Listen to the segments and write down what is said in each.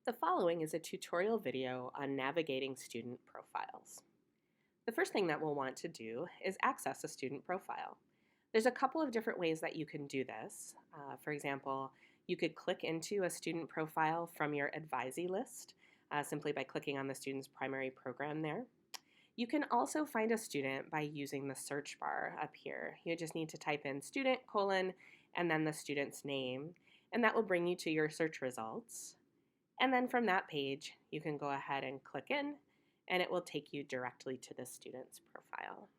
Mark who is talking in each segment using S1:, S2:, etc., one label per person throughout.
S1: The following is a tutorial video on navigating student profiles. The first thing that we'll want to do is access a student profile. There's a couple of different ways that you can do this. For example, you could click into a student profile from your advisee list simply by clicking on the student's primary program there. You can also find a student by using the search bar up here. You just need to type in student : and then the student's name, and that will bring you to your search results. And then from that page, you can go ahead and click in, and it will take you directly to the student's profile.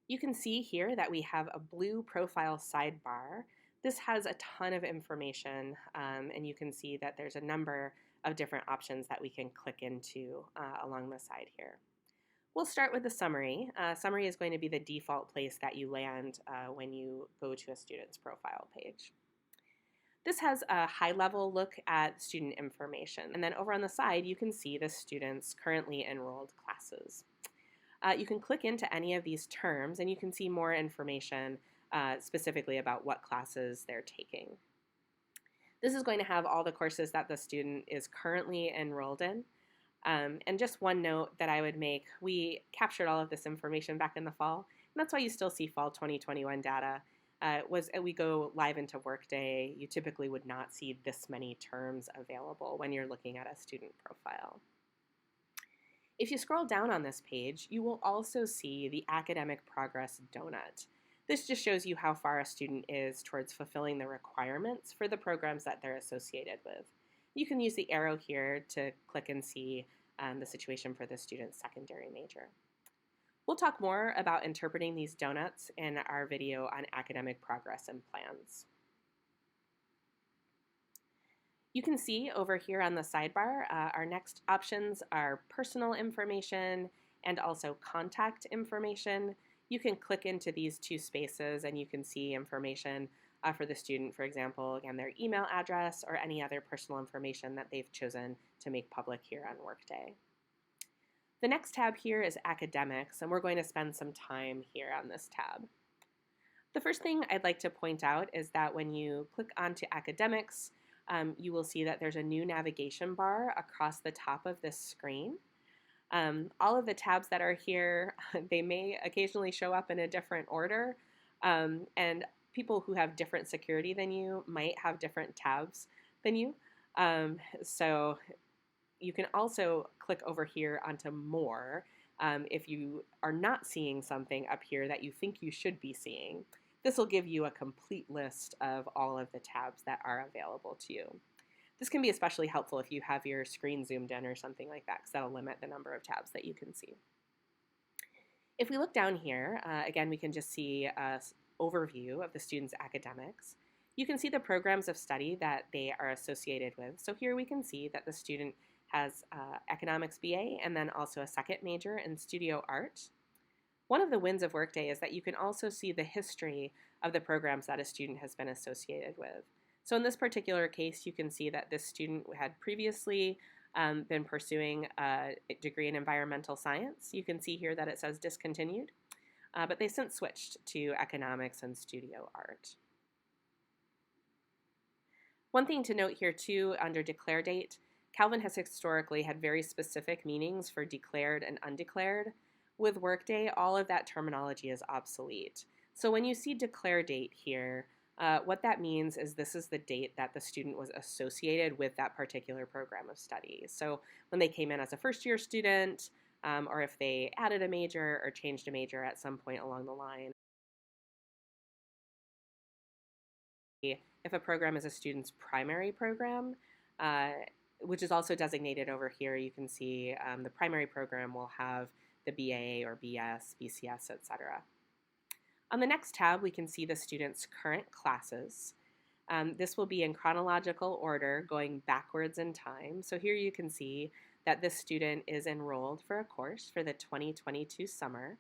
S1: You can see here that we have a blue profile sidebar. This has a ton of information, and you can see that there's a number of different options that we can click into along the side here. We'll start with the summary. Summary is going to be the default place that you land when you go to a student's profile page. This has a high-level look at student information, and then over on the side you can see the students' currently enrolled classes. You can click into any of these terms and you can see more information specifically about what classes they're taking. This is going to have all the courses that the student is currently enrolled in. And just one note that I would make, we captured all of this information back in the fall, and that's why you still see fall 2021 data. We go live into Workday, you typically would not see this many terms available when you're looking at a student profile. If you scroll down on this page, you will also see the academic progress donut. This just shows you how far a student is towards fulfilling the requirements for the programs that they're associated with. You can use the arrow here to click and see the situation for the student's secondary major. We'll talk more about interpreting these donuts in our video on academic progress and plans. You can see over here on the sidebar, our next options are personal information and also contact information. You can click into these two spaces and you can see information for the student, for example, again, their email address or any other personal information that they've chosen to make public here on Workday. The next tab here is academics, and we're going to spend some time here on this tab. The first thing I'd like to point out is that when you click onto academics, you will see that there's a new navigation bar across the top of this screen. All of the tabs that are here, they may occasionally show up in a different order, and people who have different security than you might have different tabs than you. So you can also click over here onto more if you are not seeing something up here that you think you should be seeing. This will give you a complete list of all of the tabs that are available to you. This can be especially helpful if you have your screen zoomed in or something like that, because that'll limit the number of tabs that you can see. If we look down here, again, we can just see an overview of the student's academics. You can see the programs of study that they are associated with. So here we can see that the student has economics BA and then also a second major in studio art. One of the wins of Workday is that you can also see the history of the programs that a student has been associated with. So in this particular case, you can see that this student had previously been pursuing a degree in environmental science. You can see here that it says discontinued, but they since switched to economics and studio art. One thing to note here too, under declare date, Calvin has historically had very specific meanings for declared and undeclared. With Workday, all of that terminology is obsolete. So when you see declare date here, what that means is this is the date that the student was associated with that particular program of study. So when they came in as a first-year student, or if they added a major or changed a major at some point along the line. If a program is a student's primary program, which is also designated over here, you can see the primary program will have the BA or BS, BCS, etc. On the next tab, we can see the student's current classes. This will be in chronological order going backwards in time. So here you can see that this student is enrolled for a course for the 2022 summer.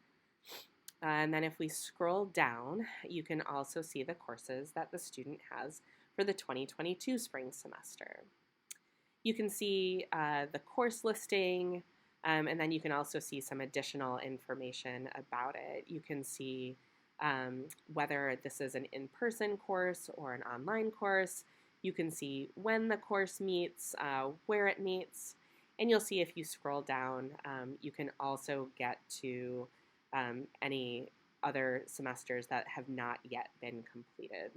S1: And then if we scroll down, you can also see the courses that the student has for the 2022 spring semester. You can see the course listing, and then you can also see some additional information about it. You can see whether this is an in-person course or an online course. You can see when the course meets, where it meets, and you'll see if you scroll down, you can also get to any other semesters that have not yet been completed.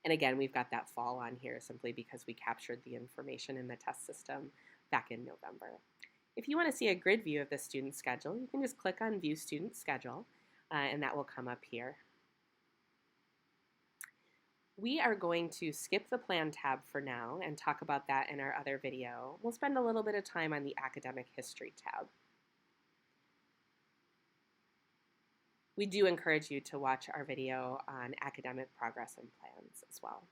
S1: And again, we've got that fall on here simply because we captured the information in the test system back in November. If you want to see a grid view of the student schedule, you can just click on View Student Schedule, and that will come up here. We are going to skip the Plan tab for now and talk about that in our other video. We'll spend a little bit of time on the Academic History tab. We do encourage you to watch our video on academic progress and plans as well.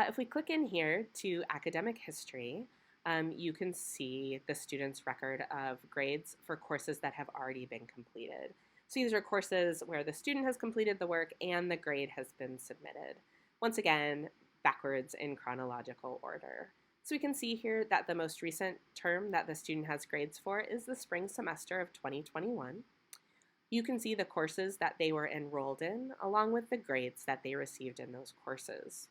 S1: If we click in here to Academic History, you can see the student's record of grades for courses that have already been completed. So these are courses where the student has completed the work and the grade has been submitted. Once again, backwards in chronological order. So we can see here that the most recent term that the student has grades for is the spring semester of 2021. You can see the courses that they were enrolled in, along with the grades that they received in those courses.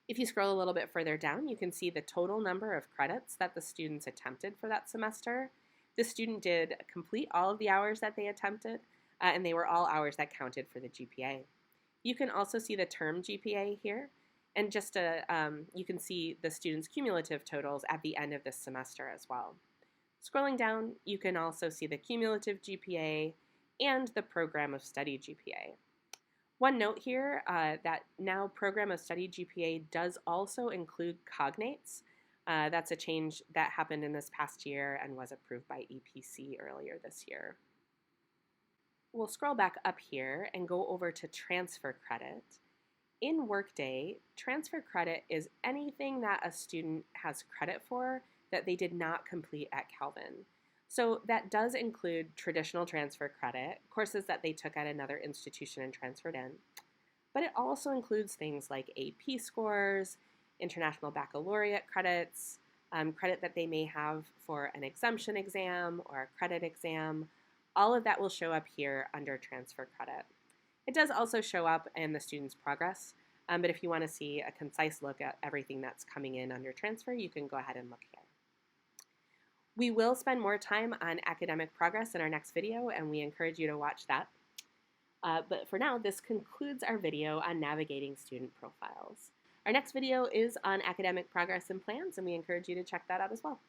S1: If you scroll a little bit further down, you can see the total number of credits that the students attempted for that semester. The student did complete all of the hours that they attempted, and they were all hours that counted for the GPA. You can also see the term GPA here, and you can see the students' cumulative totals at the end of this semester as well. Scrolling down, you can also see the cumulative GPA and the program of study GPA. One note here that now program of study GPA does also include cognates. That's a change that happened in this past year and was approved by EPC earlier this year. We'll scroll back up here and go over to transfer credit. In Workday, transfer credit is anything that a student has credit for that they did not complete at Calvin. So that does include traditional transfer credit, courses that they took at another institution and transferred in. But it also includes things like AP scores, international baccalaureate credits, credit that they may have for an exemption exam or a credit exam. All of that will show up here under transfer credit. It does also show up in the student's progress, but if you want to see a concise look at everything that's coming in under transfer, you can go ahead and look here. We will spend more time on academic progress in our next video, and we encourage you to watch that. But for now, this concludes our video on navigating student profiles. Our next video is on academic progress and plans, and we encourage you to check that out as well.